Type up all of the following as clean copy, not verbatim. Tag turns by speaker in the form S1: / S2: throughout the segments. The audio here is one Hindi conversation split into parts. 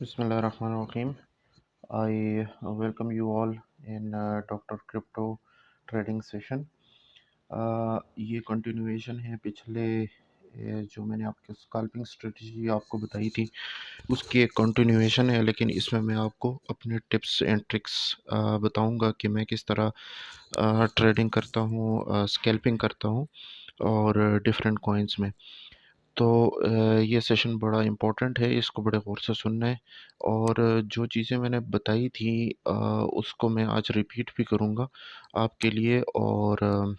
S1: Bismillahirrahmanirrahim. I welcome you all in Dr. Crypto trading session. ये कंटिन्यूएशन है पिछले जो मैंने आपके स्कैल्पिंग स्ट्रेटजी आपको बताई थी उसकी एक कंटिन्यूएशन है, लेकिन इसमें मैं आपको अपने टिप्स एंड ट्रिक्स बताऊंगा कि मैं किस तरह ट्रेडिंग करता हूँ, स्कैल्पिंग करता हूँ और डिफरेंट कॉइन्स में। तो ये सेशन बड़ा इम्पोर्टेंट है, इसको बड़े गौर से सुनना है। और जो चीज़ें मैंने बताई थी उसको मैं आज रिपीट भी करूँगा आपके लिए। और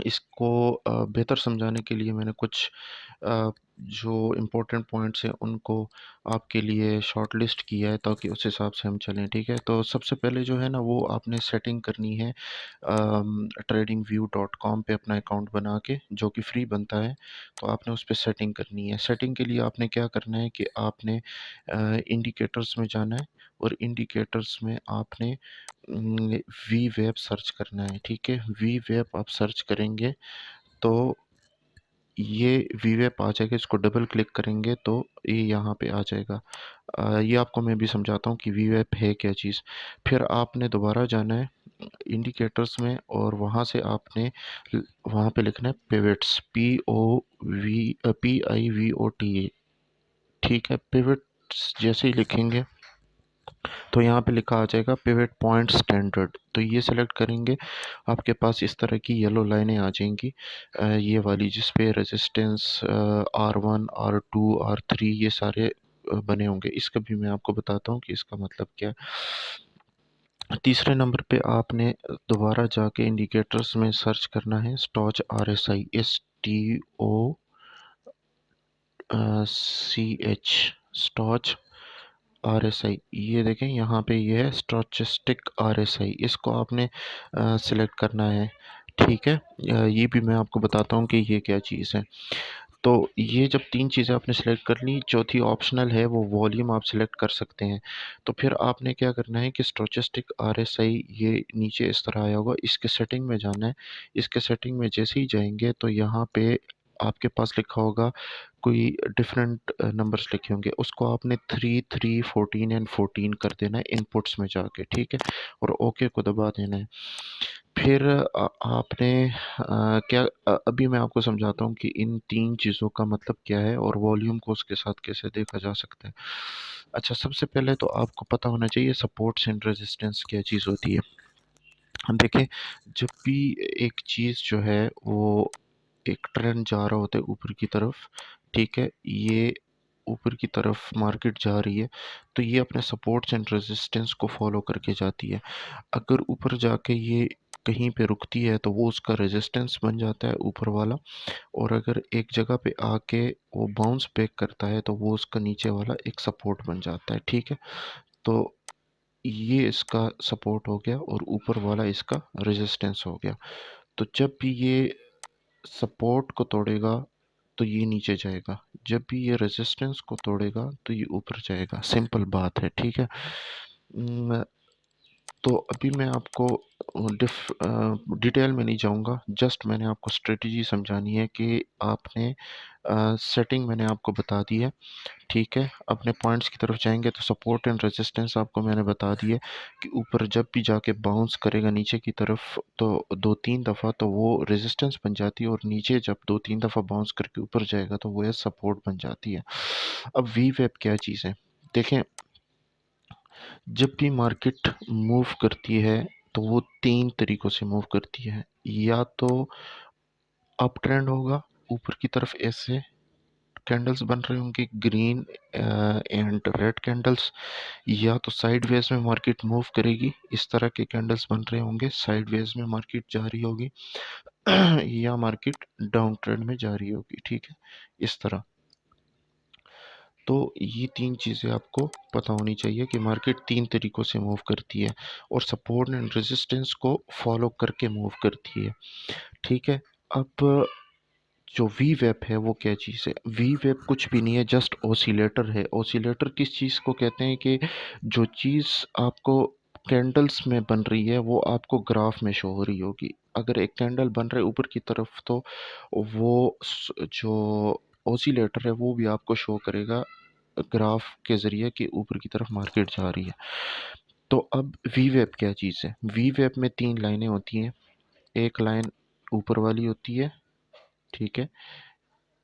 S1: इसको बेहतर समझाने के लिए मैंने कुछ जो इम्पोर्टेंट पॉइंट्स हैं उनको आपके लिए शॉर्ट लिस्ट किया है, ताकि उस हिसाब से हम चलें। ठीक है, तो सबसे पहले जो है ना वो आपने सेटिंग करनी है tradingview.com पे अपना अकाउंट बना के, जो कि फ्री बनता है। तो आपने उस पर सेटिंग करनी है। सेटिंग के लिए आपने क्या करना है कि आपने इंडिकेटर्स में जाना है, और इंडिकेटर्स में आपने वी वेब सर्च करना है। ठीक है, वी वेब आप सर्च करेंगे तो ये वी वेब आ जाएगा। इसको डबल क्लिक करेंगे तो ये यहाँ पे आ जाएगा। ये आपको मैं भी समझाता हूँ कि वी वेब है क्या चीज़। फिर आपने दोबारा जाना है इंडिकेटर्स में, और वहाँ से आपने वहाँ पे लिखना है पिवट्स, PIVOTA। ठीक है, पिवट्स जैसे ही लिखेंगे तो यहाँ पे लिखा आ जाएगा पिवट पॉइंट स्टैंडर्ड। तो ये सेलेक्ट करेंगे, आपके पास इस तरह की येलो लाइनें आ जाएंगी, ये वाली, जिस पे रेजिस्टेंस R1 R2 R3 ये सारे बने होंगे। इसका भी मैं आपको बताता हूँ कि इसका मतलब क्या है। तीसरे नंबर पे आपने दोबारा जाके इंडिकेटर्स में सर्च करना है starch RSI, STOCH, starch RSI। ये देखें यहाँ पे ये है स्टोचस्टिक RSI, इसको आपने सिलेक्ट करना है। ठीक है, ये भी मैं आपको बताता हूँ कि ये क्या चीज़ है। तो ये जब तीन चीज़ें आपने सेलेक्ट कर ली, चौथी ऑप्शनल है, वो वॉल्यूम आप सिलेक्ट कर सकते हैं। तो फिर आपने क्या करना है कि स्टोचस्टिक RSI ये नीचे इस तरह आया होगा, इसके सेटिंग में जाना है। इसके सेटिंग में जैसे ही जाएंगे तो यहाँ पे आपके पास लिखा होगा कोई डिफरेंट नंबर्स लिखे होंगे, उसको आपने 3 3 14 एंड 14 कर देना है इनपुट्स में जाके। ठीक है, और ओके को दबा देना है। फिर आपने क्या अभी मैं आपको समझाता हूँ कि इन तीन चीज़ों का मतलब क्या है और वॉल्यूम को उसके साथ कैसे देखा जा सकता है। अच्छा, सबसे पहले तो आपको पता होना चाहिए सपोर्ट्स एंड रेजिस्टेंस क्या चीज़ होती है। देखें, जब भी एक चीज़ जो है वो एक ट्रेंड जा रहा होता है ऊपर की तरफ, ठीक है, ये ऊपर की तरफ मार्केट जा रही है, तो ये अपने सपोर्ट्स एंड रेजिस्टेंस को फॉलो करके जाती है। अगर ऊपर जाके ये कहीं पे रुकती है तो वो उसका रेजिस्टेंस बन जाता है ऊपर वाला, और अगर एक जगह पे आके वो बाउंस बैक करता है तो वो उसका नीचे वाला एक सपोर्ट बन जाता है। ठीक है, तो ये इसका सपोर्ट हो गया और ऊपर वाला इसका रेजिस्टेंस हो गया। तो जब भी ये सपोर्ट को तोड़ेगा तो ये नीचे जाएगा, जब भी ये रेजिस्टेंस को तोड़ेगा तो ये ऊपर जाएगा। सिंपल बात है। ठीक है, न, तो अभी मैं आपको डिटेल में नहीं जाऊंगा, जस्ट मैंने आपको स्ट्रेटजी समझानी है कि आपने सेटिंग मैंने आपको बता दी है। ठीक है, अपने पॉइंट्स की तरफ जाएंगे तो सपोर्ट एंड रेजिस्टेंस आपको मैंने बता दी है कि ऊपर जब भी जाके बाउंस करेगा नीचे की तरफ तो 2 3 दफ़ा तो वो रेजिस्टेंस बन जाती है, और नीचे जब 2 3 दफ़ा बाउंस करके ऊपर जाएगा तो वो सपोर्ट बन जाती है। अब वी वेब क्या चीज़ है, देखें, जब भी मार्केट मूव करती है तो वो तीन तरीक़ों से मूव करती है। या तो अप ट्रेंड होगा, ऊपर की तरफ ऐसे कैंडल्स बन रहे होंगे, ग्रीन एंड रेड कैंडल्स। या तो साइडवेज में मार्केट मूव करेगी, इस तरह के कैंडल्स बन रहे होंगे, साइडवेज में मार्केट जा रही होगी। या मार्केट डाउन ट्रेंड में जा रही होगी। ठीक है, इस तरह। तो ये तीन चीज़ें आपको पता होनी चाहिए कि मार्केट तीन तरीक़ों से मूव करती है और सपोर्ट एंड रेजिस्टेंस को फॉलो करके मूव करती है। ठीक है, अब जो वी वेब है वो क्या चीज़ है। वी वेब कुछ भी नहीं है, जस्ट ओसिलेटर है। ओसिलेटर किस चीज़ को कहते हैं कि जो चीज़ आपको कैंडल्स में बन रही है वो आपको ग्राफ में शो हो रही होगी। अगर एक कैंडल बन रहा है ऊपर की तरफ तो वो जो ओसिलेटर है वो भी आपको शो करेगा ग्राफ के ज़रिए कि ऊपर की तरफ मार्केट जा रही है। तो अब वी वेब क्या चीज़ है? वी वेब में 3 लाइनें होती हैं। एक लाइन ऊपर वाली होती है, ठीक है।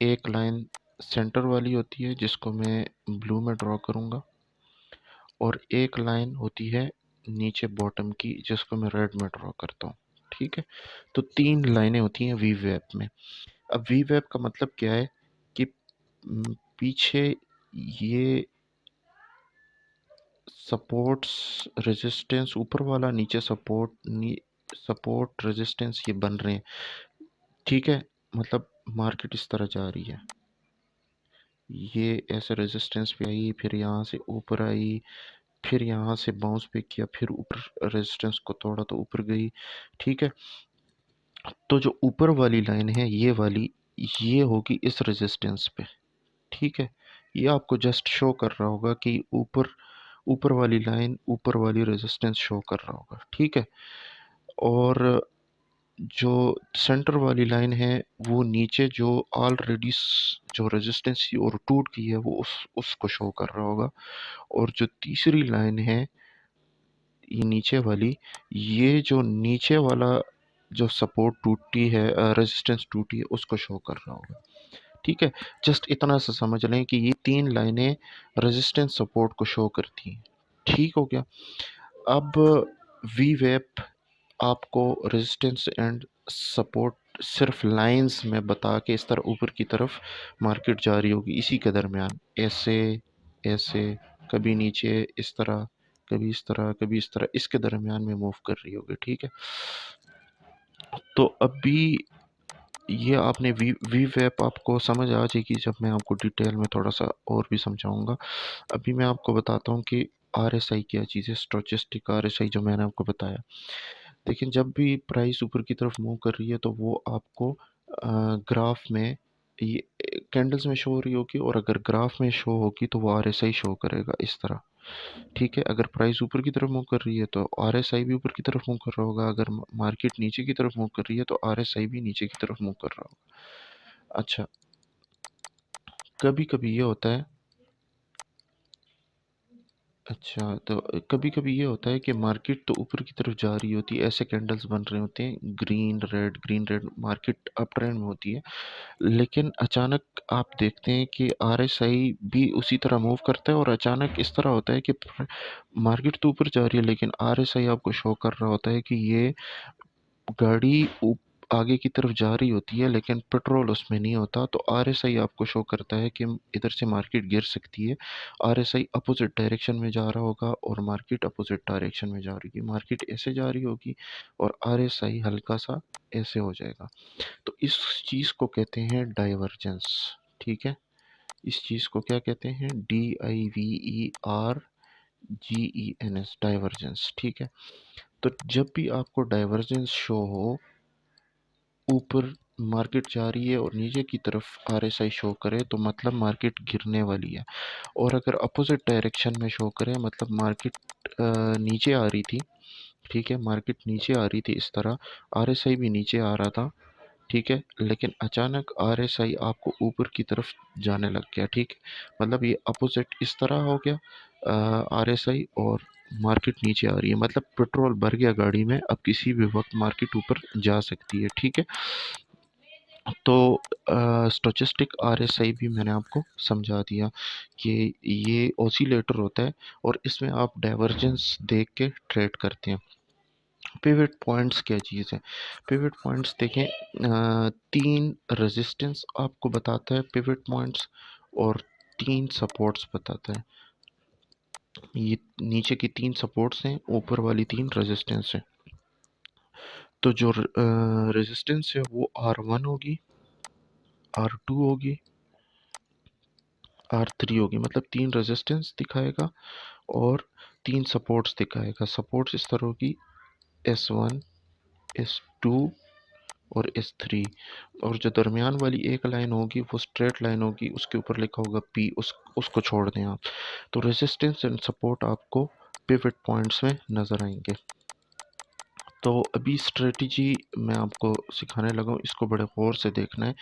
S1: एक लाइन सेंटर वाली होती है जिसको मैं ब्लू में ड्रॉ करूँगा, और एक लाइन होती है नीचे बॉटम की जिसको मैं रेड में ड्रॉ करता हूँ, ठीक है। तो 3 लाइनें होती हैं वी वेब में। अब वी वेब का मतलब क्या है कि पीछे ये सपोर्ट्स रेजिस्टेंस ऊपर वाला, नीचे सपोर्ट रेजिस्टेंस ये बन रहे हैं, ठीक है। मतलब मार्केट इस तरह जा रही है, ये ऐसे रेजिस्टेंस पे आई, फिर यहाँ से ऊपर आई, फिर यहाँ से बाउंस पे किया, फिर ऊपर रेजिस्टेंस को तोड़ा तो ऊपर गई, ठीक है। तो जो ऊपर वाली लाइन है ये वाली, ये होगी इस रेजिस्टेंस पे, ठीक है। ये आपको जस्ट शो कर रहा होगा कि ऊपर ऊपर वाली लाइन ऊपर वाली रेजिस्टेंस शो कर रहा होगा, ठीक है। और जो सेंटर वाली लाइन है वो नीचे जो ऑलरेडी जो रेजिस्टेंस थी और टूट गई है वो उसको शो कर रहा होगा। और जो तीसरी लाइन है ये नीचे वाली, ये जो नीचे वाला जो सपोर्ट टूटी है, रेजिस्टेंस टूटी है, उसको शो कर रहा होगा, ठीक है। जस्ट इतना सा समझ लें कि ये 3 लाइनें रेजिस्टेंस सपोर्ट को शो करती हैं, ठीक हो गया। अब वी वेब आपको रेजिस्टेंस एंड सपोर्ट सिर्फ लाइंस में बता के इस तरह ऊपर की तरफ मार्केट जा रही होगी, इसी के दरमियान ऐसे ऐसे, कभी नीचे इस तरह, कभी इस तरह, कभी इस तरह, इसके दरमियान में मूव कर रही होगी, ठीक है। तो अभी ये आपने वी वेब आपको समझ आ जाएगी जब मैं आपको डिटेल में थोड़ा सा और भी समझाऊंगा। अभी मैं आपको बताता हूँ कि आर एस आई क्या चीज़ है, स्टोचस्टिक आर एस आई, जो मैंने आपको बताया। लेकिन जब भी प्राइस ऊपर की तरफ मूव कर रही है तो वो आपको ग्राफ में ये कैंडल्स में शो हो रही होगी, और अगर ग्राफ में शो होगी तो वो आरएसआई शो करेगा इस तरह, ठीक है। अगर प्राइस ऊपर की तरफ मूव कर रही है तो आरएसआई भी ऊपर की तरफ मूव कर रहा होगा, अगर मार्केट नीचे की तरफ मूव कर रही है तो आरएसआई भी नीचे की तरफ मूव कर रहा होगा। अच्छा, कभी कभी ये होता है, अच्छा, तो कभी कभी ये होता है कि मार्केट तो ऊपर की तरफ जा रही होती है, ऐसे कैंडल्स बन रहे होते हैं green red, market up trend में होती है। लेकिन अचानक आप देखते हैं कि आरएसआई भी उसी तरह मूव करता है, और अचानक इस तरह होता है कि मार्केट तो ऊपर जा रही है लेकिन आरएसआई आपको शो कर रहा होता है कि ये गाड़ी आगे की तरफ जा रही होती है लेकिन पेट्रोल उसमें नहीं होता। तो आरएसआई आपको शो करता है कि इधर से मार्केट गिर सकती है। आरएसआई अपोजिट डायरेक्शन में जा रहा होगा और मार्केट अपोजिट डायरेक्शन में जा रही है, मार्केट ऐसे जा रही होगी और आरएसआई हल्का सा ऐसे हो जाएगा। तो इस चीज़ को कहते हैं डाइवर्जेंस, ठीक है। इस चीज़ को क्या कहते हैं? DIVERGENS, डाइवर्जेंस, ठीक है। तो जब भी आपको डाइवर्जेंस शो हो, ऊपर मार्केट जा रही है और नीचे की तरफ आरएसआई शो करे तो मतलब मार्केट गिरने वाली है। और अगर अपोजिट डायरेक्शन में शो करे मतलब मार्केट नीचे आ रही थी, ठीक है, मार्केट नीचे आ रही थी इस तरह, आरएसआई भी नीचे आ रहा था, ठीक है, लेकिन अचानक आरएसआई आपको ऊपर की तरफ जाने लग गया, ठीक है। मतलब ये अपोजिट इस तरह हो गया आरएसआई, और मार्केट नीचे आ रही है, मतलब पेट्रोल भर गया गाड़ी में, अब किसी भी वक्त मार्केट ऊपर जा सकती है, ठीक है। तो स्टोचस्टिक आरएसआई भी मैंने आपको समझा दिया कि ये ऑसिलेटर होता है और इसमें आप डाइवर्जेंस देख के ट्रेड करते हैं। पिवट पॉइंट्स क्या चीज़ है? पिवट पॉइंट्स देखें, 3 रेजिस्टेंस आपको बताता है पिवट पॉइंट्स, और 3 सपोर्ट्स बताता है। ये नीचे की 3 सपोर्ट्स हैं, ऊपर वाली 3 रेजिस्टेंस हैं। तो जो रेजिस्टेंस है वो R1 होगी, R2 होगी, R3 होगी, मतलब 3 रेजिस्टेंस दिखाएगा और 3 सपोर्ट्स दिखाएगा। सपोर्ट्स इस तरह होगी S1, S2 और S3, और जो दरमियान वाली एक लाइन होगी वो स्ट्रेट लाइन होगी, उसके ऊपर लिखा होगा P, उसको छोड़ दें आप। तो रेजिस्टेंस एंड सपोर्ट आपको पिवट पॉइंट्स में नज़र आएंगे। तो अभी स्ट्रेटजी मैं आपको सिखाने लगा हूँ, इसको बड़े गौर से देखना है।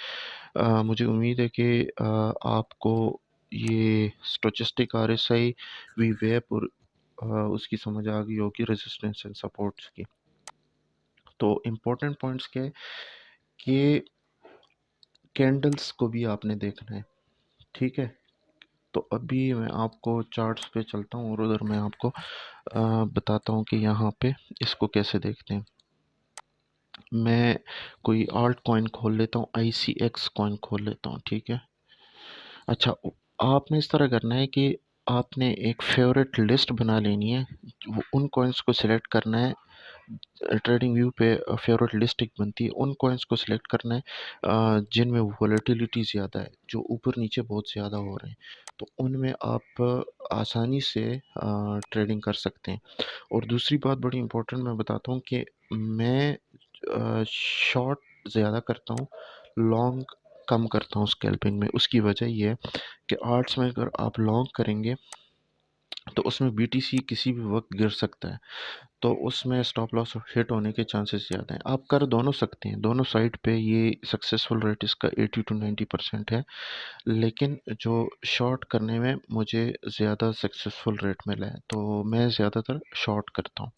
S1: मुझे उम्मीद है कि आपको ये स्टोचस्टिक आरएसआई, वी वेप और उसकी समझ आ गई होगी रेजिस्टेंस एंड सपोर्ट्स की। तो इम्पोर्टेंट पॉइंट्स क्या है कि कैंडल्स को भी आपने देखना है, ठीक है। तो अभी मैं आपको चार्ट्स पे चलता हूँ और उधर मैं आपको बताता हूँ कि यहाँ पे इसको कैसे देखते हैं। मैं कोई आल्ट कॉइन खोल लेता हूँ, ICX कॉइन खोल लेता हूँ, ठीक है। अच्छा, आपने इस तरह करना है कि आपने एक फेवरेट लिस्ट बना लेनी है, उन कॉइन्स को सिलेक्ट करना है। ट्रेडिंग व्यू पे फेवरेट लिस्ट एक बनती है, उन कॉइन्स को सिलेक्ट करना है जिनमें वॉलेटिलिटी ज़्यादा है, जो ऊपर नीचे बहुत ज़्यादा हो रहे हैं, तो उनमें आप आसानी से ट्रेडिंग कर सकते हैं। और दूसरी बात बड़ी इंपॉर्टेंट मैं बताता हूँ कि मैं शॉर्ट ज़्यादा करता हूँ, लॉन्ग कम करता हूँ स्कैल्पिंग में। उसकी वजह ये है कि आर्ट्स में अगर आप लॉन्ग करेंगे तो उसमें BTC किसी भी वक्त गिर सकता है, तो उसमें स्टॉप लॉस हिट होने के चांसेस ज़्यादा हैं। आप कर दोनों सकते हैं, दोनों साइड पे ये सक्सेसफुल रेट इसका 80 to 90% है, लेकिन जो शॉर्ट करने में मुझे ज़्यादा सक्सेसफुल रेट मिला है, तो मैं ज़्यादातर शॉर्ट करता हूँ।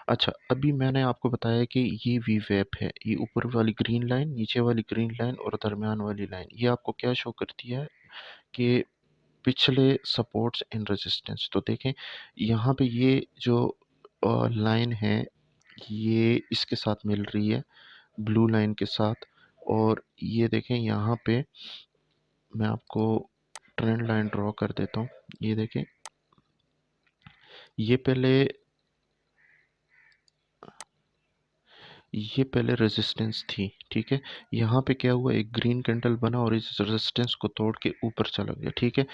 S1: अच्छा, अभी मैंने आपको बताया कि ये वी वेप है, ये ऊपर वाली ग्रीन लाइन, नीचे वाली ग्रीन लाइन और दरमियान वाली लाइन, ये आपको क्या शो करती है कि पिछले सपोर्ट्स एंड रेजिस्टेंस। तो देखें यहाँ पे ये जो लाइन है, ये इसके साथ मिल रही है, ब्लू लाइन के साथ। और ये देखें यहाँ पे मैं आपको ट्रेंड लाइन ड्रॉ कर देता हूँ। ये देखें, ये पहले ये पहले रेजिस्टेंस थी, ठीक है। यहाँ पे क्या हुआ, एक ग्रीन कैंडल बना और इस रेजिस्टेंस को तोड़ के ऊपर चला गया, ठीक है।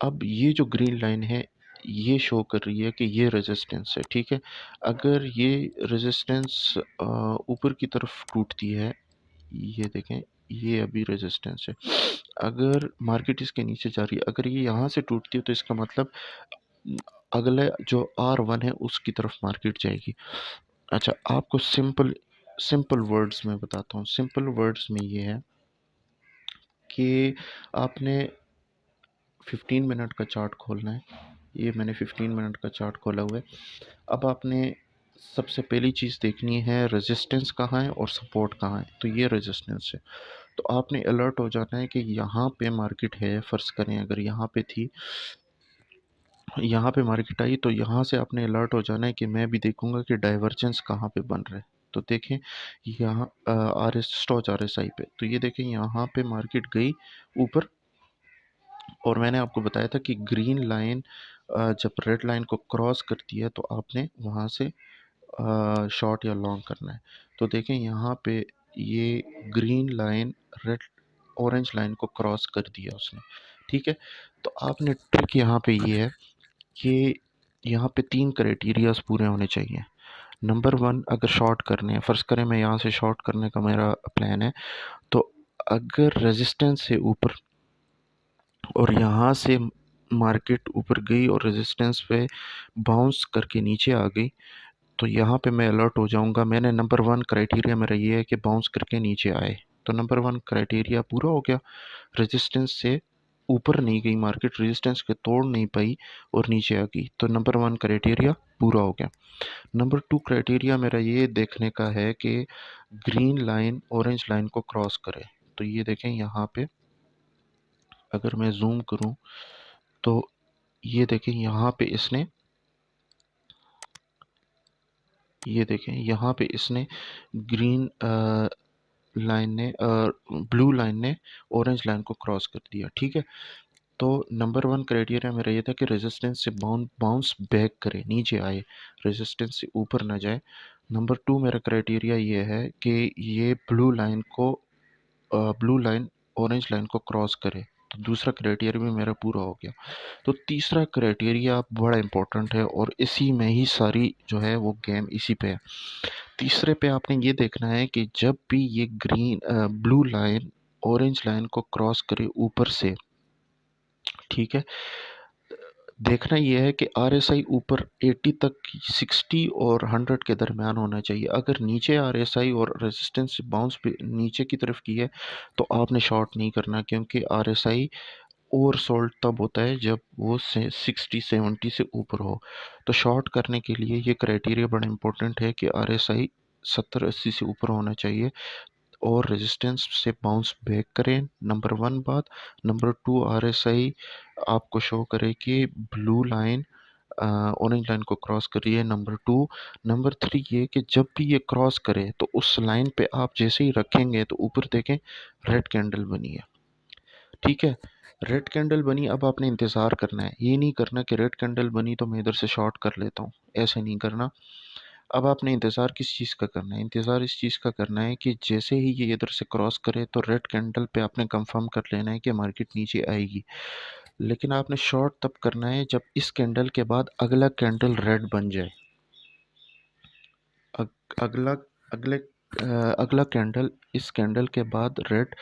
S1: अब ये जो ग्रीन लाइन है, ये शो कर रही है कि ये रेजिस्टेंस है, ठीक है। अगर ये रेजिस्टेंस ऊपर की तरफ टूटती है, ये देखें, ये अभी रेजिस्टेंस है, अगर मार्केट इसके नीचे जा रही है, अगर ये यहाँ से टूटती है तो इसका मतलब अगले जो R1 है उसकी तरफ मार्केट जाएगी। अच्छा, आपको सिंपल सिंपल वर्ड्स में बताता हूँ। सिंपल वर्ड्स में ये है कि आपने 15 मिनट का चार्ट खोलना है। ये मैंने 15 मिनट का चार्ट खोला हुआ है। अब आपने सबसे पहली चीज़ देखनी है रेजिस्टेंस कहाँ है और सपोर्ट कहाँ है। तो ये रेजिस्टेंस है, तो आपने अलर्ट हो जाना है कि यहाँ पे मार्केट है। फ़र्ज़ करें अगर यहाँ पे थी, यहाँ पे मार्केट आई, तो यहाँ से आपने अलर्ट हो जाना है कि मैं भी देखूंगा कि डाइवर्जेंस कहाँ पे बन रहा है। तो देखें यहाँ RSI पे, तो ये देखें यहाँ पे मार्केट गई ऊपर, और मैंने आपको बताया था कि ग्रीन लाइन जब रेड लाइन को क्रॉस करती है तो आपने वहाँ से शॉर्ट या लॉन्ग करना है। तो देखें यहाँ पे ये green line red orange line को क्रॉस कर दिया उसने, ठीक है। तो आपने ट्रिक यहाँ पे ये है कि यहाँ पे 3 क्राइटेरियाज़ पूरे होने चाहिए। नंबर 1, अगर शॉर्ट करने हैं, फ़र्ज़ करें मैं यहाँ से शॉर्ट करने का मेरा प्लान है, तो अगर रेजिस्टेंस से ऊपर और यहाँ से मार्केट ऊपर गई और रेजिस्टेंस पे बाउंस करके नीचे आ गई, तो यहाँ पे मैं अलर्ट हो जाऊँगा। मैंने नंबर 1 क्राइटेरिया मेरा ये है कि बाउंस करके नीचे आए, तो नंबर 1 क्राइटेरिया पूरा हो गया। रेजिस्टेंस से ऊपर नहीं गई मार्केट, रेजिस्टेंस के तोड़ नहीं पाई और नीचे आ गई, तो नंबर 1 क्राइटेरिया पूरा हो गया। नंबर 2 क्राइटेरिया मेरा ये देखने का है कि ग्रीन लाइन ऑरेंज लाइन को क्रॉस करे। तो ये देखें यहाँ पे अगर मैं जूम करूँ तो ये देखें यहाँ पे इसने, ये देखें यहाँ पे इसने ग्रीन लाइन ने ब्लू लाइन ने ऑरेंज लाइन को क्रॉस कर दिया, ठीक है। तो नंबर 1 क्राइटेरिया मेरा ये था कि रेजिस्टेंस से बाउंस बैक करे, नीचे आए, रेजिस्टेंस से ऊपर ना जाए। नंबर 2 मेरा क्राइटेरिया ये है कि ये ब्लू लाइन ऑरेंज लाइन को क्रॉस करे। तो दूसरा क्राइटेरिया भी मेरा पूरा हो गया। तो तीसरा क्राइटेरिया बड़ा इंपॉर्टेंट है और इसी में ही सारी जो है वो गेम इसी पे है। तीसरे पे आपने ये देखना है कि जब भी ये ब्लू लाइन ऑरेंज लाइन को क्रॉस करे ऊपर से, ठीक है, देखना यह है कि RSI ऊपर 80 तक, 60 और 100 के दरमियान होना चाहिए। अगर नीचे RSI और रेजिस्टेंस बाउंस पे नीचे की तरफ की है तो आपने शॉर्ट नहीं करना, क्योंकि RSI ओवर सोल्ड तब होता है जब वो 60-70 से ऊपर हो। तो शॉर्ट करने के लिए ये क्राइटेरिया बड़ा इंपॉर्टेंट है कि RSI 70-80 से ऊपर होना चाहिए और रेजिस्टेंस से बाउंस बैक करें, नंबर वन बात। नंबर टू, RSI आपको शो करे कि ब्लू लाइन ऑरेंज लाइन को क्रॉस कर रही है, नंबर टू। नंबर थ्री ये कि जब भी ये क्रॉस करे तो उस लाइन पे आप जैसे ही रखेंगे तो ऊपर देखें रेड कैंडल बनी है, ठीक है। रेड कैंडल बनी, अब आपने इंतज़ार करना है, ये नहीं करना कि रेड कैंडल बनी तो मैं इधर से शॉर्ट कर लेता हूँ, ऐसे नहीं करना। अब आपने इंतज़ार किस चीज़ का करना है? इंतज़ार इस चीज़ का करना है कि जैसे ही ये इधर से क्रॉस करे तो रेड कैंडल पे आपने कंफर्म कर लेना है कि मार्केट नीचे आएगी। लेकिन आपने शॉर्ट तब करना है जब इस कैंडल के बाद अगला कैंडल रेड बन जाए। अग, अगला अगले अगला कैंडल इस कैंडल के बाद रेड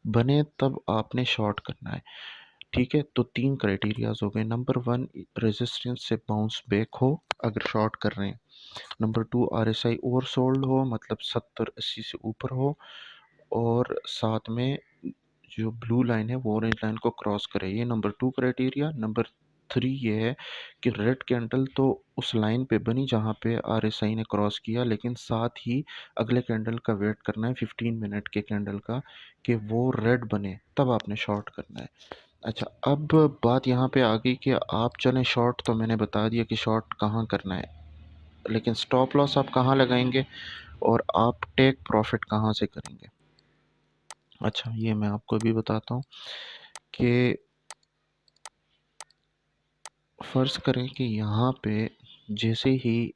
S1: बने तब आपने शॉर्ट करना है, ठीक है। तो तीन क्राइटेरियाज हो गए। नंबर वन, रेजिस्टेंस से बाउंस बैक हो अगर शॉर्ट कर रहे हैं। Number two, RSI over sold हो, मतलब 70-80 से ऊपर हो, और साथ में जो ब्लू लाइन है वो ऑरेंज लाइन को क्रॉस करे, ये number two criteria. Number three ये है कि रेड कैंडल तो उस लाइन पे बनी जहाँ पे RSI ने क्रॉस किया, लेकिन साथ ही अगले कैंडल का वेट करना है 15 मिनट के कैंडल का कि वो रेड बने, तब आपने शॉर्ट करना है। अच्छा, अब बात यहाँ पे आ गई कि आप चलें शॉर्ट, तो मैंने बता दिया कि शॉर्ट कहाँ करना है, लेकिन स्टॉप लॉस आप कहाँ लगाएंगे और आप टेक प्रॉफिट कहाँ से करेंगे। अच्छा, ये मैं आपको भी बताता हूँ कि फ़र्ज़ करें कि यहाँ पे जैसे ही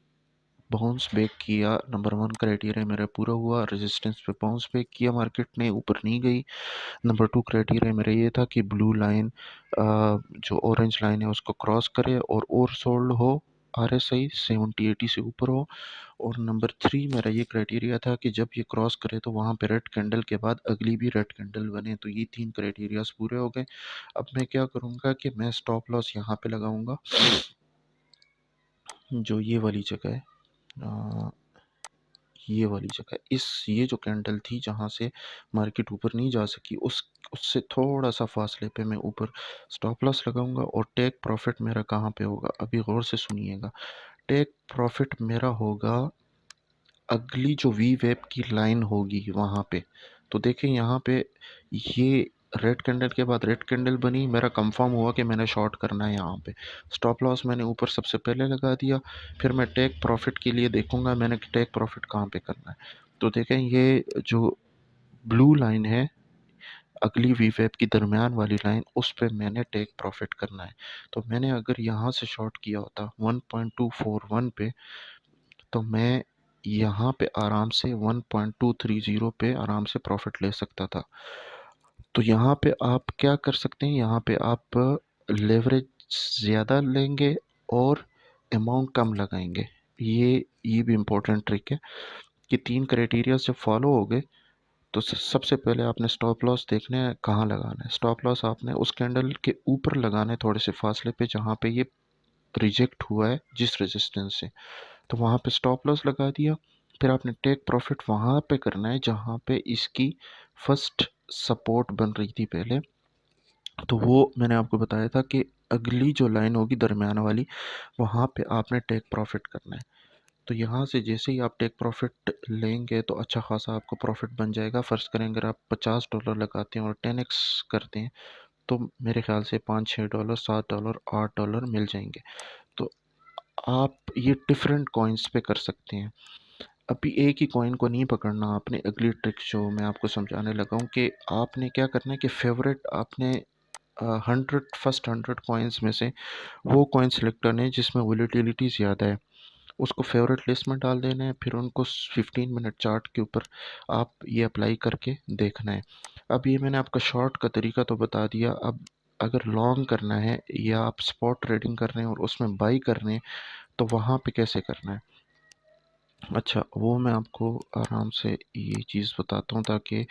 S1: बाउंस बैक किया, नंबर वन क्राइटेरिया मेरा पूरा हुआ, रेजिस्टेंस पे बाउंस बैक किया, मार्केट ने ऊपर नहीं गई। नंबर टू क्राइटेरिया मेरा ये था कि ब्लू लाइन जो ऑरेंज लाइन है उसको क्रॉस करे और ओवर सोल्ड हो, RSI 70-80 से ऊपर हो। और नंबर थ्री मेरा ये क्राइटेरिया था कि जब ये क्रॉस करे तो वहाँ पे रेड कैंडल के बाद अगली भी रेड कैंडल बने। तो ये तीन क्राइटेरियाज पूरे हो गए। अब मैं क्या करूँगा कि मैं स्टॉप लॉस यहाँ पे लगाऊंगा, जो ये वाली जगह है, अ, ये वाली जगह, ये जो कैंडल थी जहाँ से मार्केट ऊपर नहीं जा सकी, उससे थोड़ा सा फासले पे मैं ऊपर स्टॉप लॉस लगाऊंगा। और टेक प्रॉफिट मेरा कहाँ पे होगा, अभी गौर से सुनिएगा। टेक प्रॉफिट मेरा होगा अगली जो वी वेब की लाइन होगी वहाँ पे। तो देखें यहाँ पे ये रेड कैंडल के बाद रेड कैंडल बनी, मेरा कंफर्म हुआ कि मैंने शॉर्ट करना है यहाँ पे। स्टॉप लॉस मैंने ऊपर सबसे पहले लगा दिया, फिर मैं टेक प्रॉफिट के लिए देखूंगा मैंने टेक प्रॉफिट कहाँ पे करना है। तो देखें ये जो ब्लू लाइन है, अगली वी वेब की दरमियान वाली लाइन, उस पे मैंने टेक प्रॉफिट करना है। तो मैंने अगर यहाँ से शॉर्ट किया होता 1.241 पे, तो मैं यहाँ पे आराम से 1.230 पे आराम से प्रॉफिट ले सकता था। तो यहाँ पे आप क्या कर सकते हैं, यहाँ पे आप लेवरेज ज़्यादा लेंगे और अमाउंट कम लगाएंगे। ये भी इम्पोर्टेंट ट्रिक है कि तीन क्राइटेरिया जब फॉलो हो गए तो सबसे पहले आपने स्टॉप लॉस देखना है कहाँ लगाना है। स्टॉप लॉस आपने उस कैंडल के ऊपर लगाना है थोड़े से फासले पे जहाँ पे ये रिजेक्ट हुआ है जिस रेजिस्टेंस से, तो वहाँ पे स्टॉप लॉस लगा दिया। फिर आपने टेक प्रॉफिट वहाँ पे करना है जहाँ पे इसकी फर्स्ट सपोर्ट बन रही थी पहले। तो वो मैंने आपको बताया था कि अगली जो लाइन होगी दरमियान वाली, वहाँ पे आपने टेक प्रॉफिट करना है। तो यहाँ से जैसे ही आप टेक प्रॉफिट लेंगे तो अच्छा खासा आपको प्रॉफिट बन जाएगा। फ़र्ज़ करें अगर आप $50 लगाते हैं और 10x करते हैं तो मेरे ख्याल से $5-6, $7, $8 मिल जाएंगे। तो आप ये डिफरेंट कॉइन्स पे कर सकते हैं। अभी एक ही कॉइन को नहीं पकड़ना आपने। अगली ट्रिक जो मैं आपको समझाने लगा हूँ कि आपने क्या करना है कि फेवरेट आपने 100 कॉइन्स में से वो कॉइन सेलेक्ट करने हैं जिसमें वोलेटिलिटी ज़्यादा है, उसको फेवरेट लिस्ट में डाल देना है। फिर उनको 15 मिनट चार्ट के ऊपर आप ये अप्लाई करके देखना है। अब ये मैंने आपका शॉर्ट का तरीका तो बता दिया। अब अगर लॉन्ग करना है या आप स्पॉट ट्रेडिंग कर रहे हैं और उसमें बाई कर रहे हैं तो वहाँ पे कैसे करना है। अच्छा, वो मैं आपको आराम से ये चीज़ बताता हूँ ताकि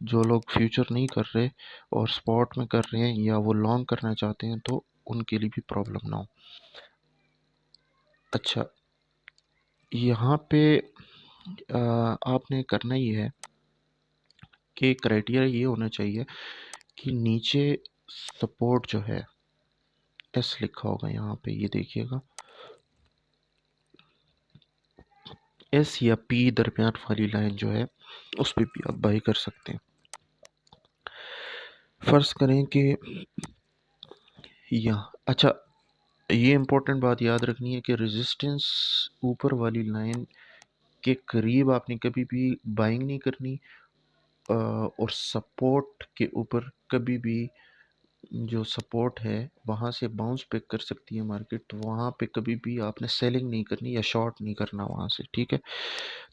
S1: जो लोग फ्यूचर नहीं कर रहे और स्पॉट में कर रहे हैं या वो लॉन्ग करना चाहते हैं तो उनके लिए भी प्रॉब्लम ना हो। अच्छा, यहाँ पे आपने करना ये है कि क्राइटेरिया ये होना चाहिए कि नीचे सपोर्ट जो है एस लिखा होगा यहाँ पे, ये देखिएगा, एस या पी दरमियान वाली लाइन जो है उस पर भी आप बाई कर सकते हैं। फर्ज करें कि यहाँ, अच्छा, ये इम्पोर्टेंट बात याद रखनी है कि रेजिस्टेंस ऊपर वाली लाइन के करीब आपने कभी भी बाइंग नहीं करनी, और सपोर्ट के ऊपर कभी भी, जो सपोर्ट है वहाँ से बाउंस बैक कर सकती है मार्केट, तो वहाँ पे कभी भी आपने सेलिंग नहीं करनी या शॉर्ट नहीं करना वहाँ से, ठीक है।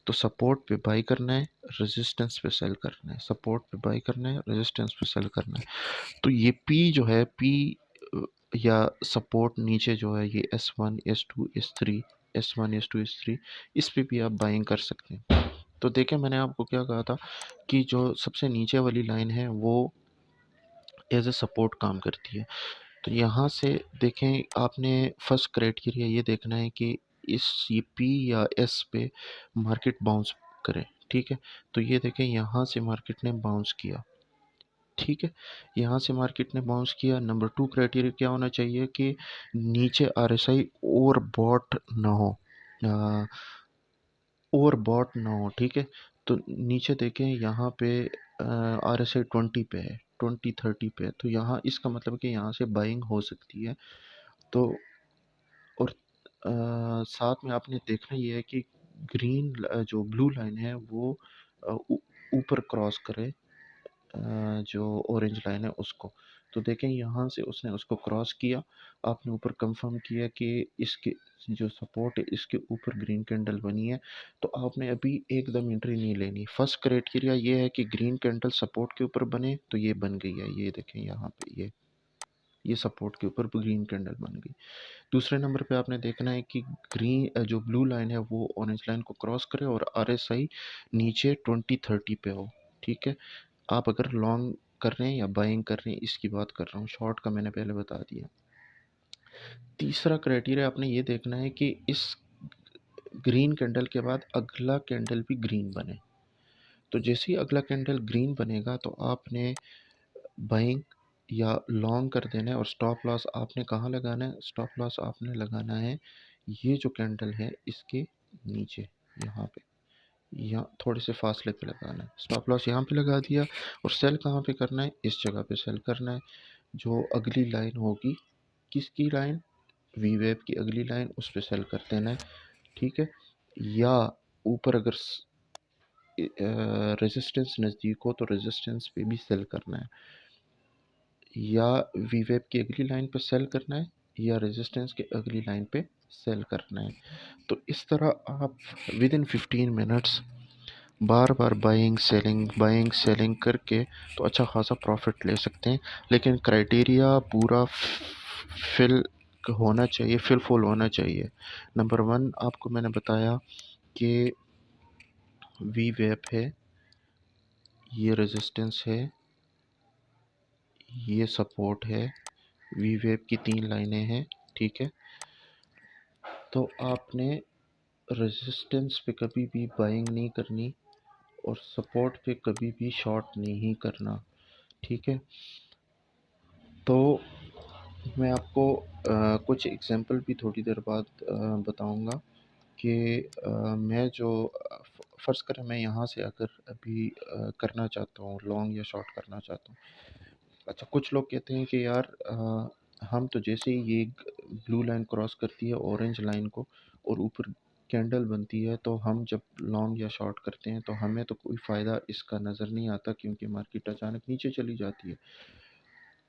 S1: तो सपोर्ट पे बाई करना है, रेजिस्टेंस पे सेल करना है, सपोर्ट पे बाई करना है, रेजिस्टेंस पे सेल करना है। तो ये पी जो है, पी या सपोर्ट नीचे जो है, ये S1 S2 S3, S1 S2 S3, इस पे भी आप बाइंग कर सकते हैं। तो देखें, मैंने आपको क्या कहा था कि जो सबसे नीचे वाली लाइन है वो एज ए सपोर्ट काम करती है। तो यहाँ से देखें, आपने फर्स्ट क्राइटेरिया ये देखना है कि इस ये पी या एस पे मार्केट बाउंस करे, ठीक है। तो ये देखें, यहाँ से मार्केट ने बाउंस किया, ठीक है, यहाँ से मार्केट ने बाउंस किया। नंबर टू क्राइटेरिया क्या होना चाहिए कि नीचे आरएसआई और बॉट ना हो, और बॉट ना हो, ठीक है। तो नीचे देखें, यहाँ पे RSI 20 पे है, 20-30 पे है, तो यहाँ इसका मतलब कि यहाँ से बाइंग हो सकती है। तो और साथ में आपने देखना ये है कि ग्रीन जो ब्लू लाइन है वो ऊपर क्रॉस करे, जो ऑरेंज लाइन है उसको। तो देखें, यहाँ से उसने उसको क्रॉस किया, आपने ऊपर कंफर्म किया कि इसके जो सपोर्ट है इसके ऊपर ग्रीन कैंडल बनी है, तो आपने अभी एकदम एंट्री नहीं लेनी। फर्स्ट क्राइटेरिया ये है कि ग्रीन कैंडल सपोर्ट के ऊपर बने, तो ये बन गई है, ये देखें यहाँ पे, ये सपोर्ट के ऊपर ग्रीन कैंडल बन गई। दूसरे नंबर पे आपने देखना है कि ग्रीन जो ब्लू लाइन है वो ऑरेंज लाइन को क्रॉस करे और RSI नीचे 20-30 पे हो, ठीक है। आप अगर लॉन्ग कर रहे हैं या बाइंग कर रहे हैं इसकी बात कर रहा हूँ, शॉर्ट का मैंने पहले बता दिया। तीसरा क्राइटेरिया आपने ये देखना है कि इस ग्रीन कैंडल के बाद अगला कैंडल भी ग्रीन बने। तो जैसे ही अगला कैंडल ग्रीन बनेगा तो आपने बाइंग या लॉन्ग कर देना है, और स्टॉप लॉस आपने कहाँ लगाना है, स्टॉप लॉस आपने लगाना है ये जो कैंडल है इसके नीचे, यहाँ पे, यहाँ थोड़े से फासले पे लगाना है। स्टॉप लॉस यहाँ पे लगा दिया, और सेल कहाँ पे करना है, इस जगह पे सेल करना है। जो अगली लाइन होगी, किसकी लाइन, वी वेव की अगली लाइन, उस पे सेल कर देना है, ठीक है। या ऊपर अगर रेजिस्टेंस नज़दीक हो तो रेजिस्टेंस पे भी सेल करना है, या वी वेव की अगली लाइन पे सेल करना है, या रेजिस्टेंस के अगली लाइन पे सेल करना है। तो इस तरह आप with in 15 minutes bar bar buying selling करके तो अच्छा खासा प्रॉफिट ले सकते हैं। लेकिन क्राइटेरिया पूरा फिल होना चाहिए, फुल होना चाहिए। नंबर वन आपको मैंने बताया कि वी वेब है, ये रेजिस्टेंस है, ये सपोर्ट है, वी वेब की 3 लाइनें हैं, ठीक है। तो आपने रेजिस्टेंस पे कभी भी बाइंग नहीं करनी, और सपोर्ट पे कभी भी शॉर्ट नहीं करना, ठीक है। तो मैं आपको कुछ एग्जांपल भी थोड़ी देर बाद बताऊंगा कि मैं जो फ़र्ज़ करें मैं यहाँ से अगर अभी करना चाहता हूँ, लॉन्ग या शॉर्ट करना चाहता हूँ। अच्छा, कुछ लोग कहते हैं कि यार हम तो जैसे ही ये ब्लू लाइन क्रॉस करती है ऑरेंज लाइन को और ऊपर कैंडल बनती है, तो हम जब लॉन्ग या शॉर्ट करते हैं तो हमें तो कोई फ़ायदा इसका नज़र नहीं आता, क्योंकि मार्केट अचानक नीचे चली जाती है।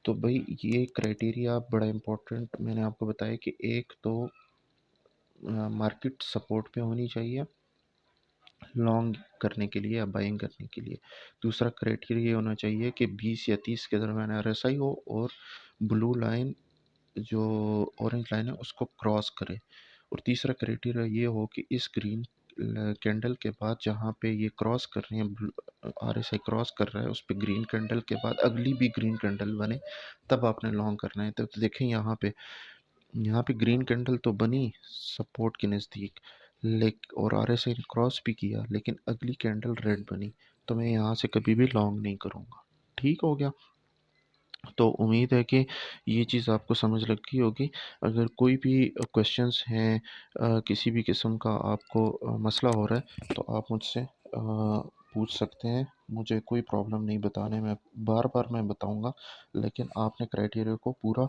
S1: तो भाई, ये क्राइटेरिया बड़ा इम्पोर्टेंट मैंने आपको बताया कि एक तो मार्केट सपोर्ट पे होनी चाहिए लॉन्ग करने के लिए या बाइंग करने के लिए। दूसरा क्राइटेरिया ये होना चाहिए कि 20 या 30 के दरमियान RSI हो, और ब्लू लाइन जो ऑरेंज लाइन है उसको क्रॉस करे। और तीसरा क्राइटेरिया ये हो कि इस ग्रीन कैंडल के बाद जहाँ पे ये क्रॉस कर रहे हैं, RSI क्रॉस कर रहा है, उस पर ग्रीन कैंडल के बाद अगली भी ग्रीन कैंडल बने, तब आपने लॉन्ग करना है। तो देखें यहाँ पे ग्रीन कैंडल तो बनी सपोर्ट के नज़दीक, और RSI ने क्रॉस भी किया, लेकिन अगली कैंडल रेड बनी, तो मैं यहाँ से कभी भी लॉन्ग नहीं करूँगा। ठीक हो गया। तो उम्मीद है कि ये चीज़ आपको समझ लगी होगी। अगर कोई भी क्वेश्चंस हैं, किसी भी किस्म का आपको मसला हो रहा है, तो आप मुझसे पूछ सकते हैं। मुझे कोई प्रॉब्लम नहीं बताने में, बार-बार मैं बताऊँगा, लेकिन आपने क्राइटेरिया को पूरा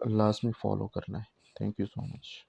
S1: लाज़मी फ़ॉलो करना है। Thank you so much.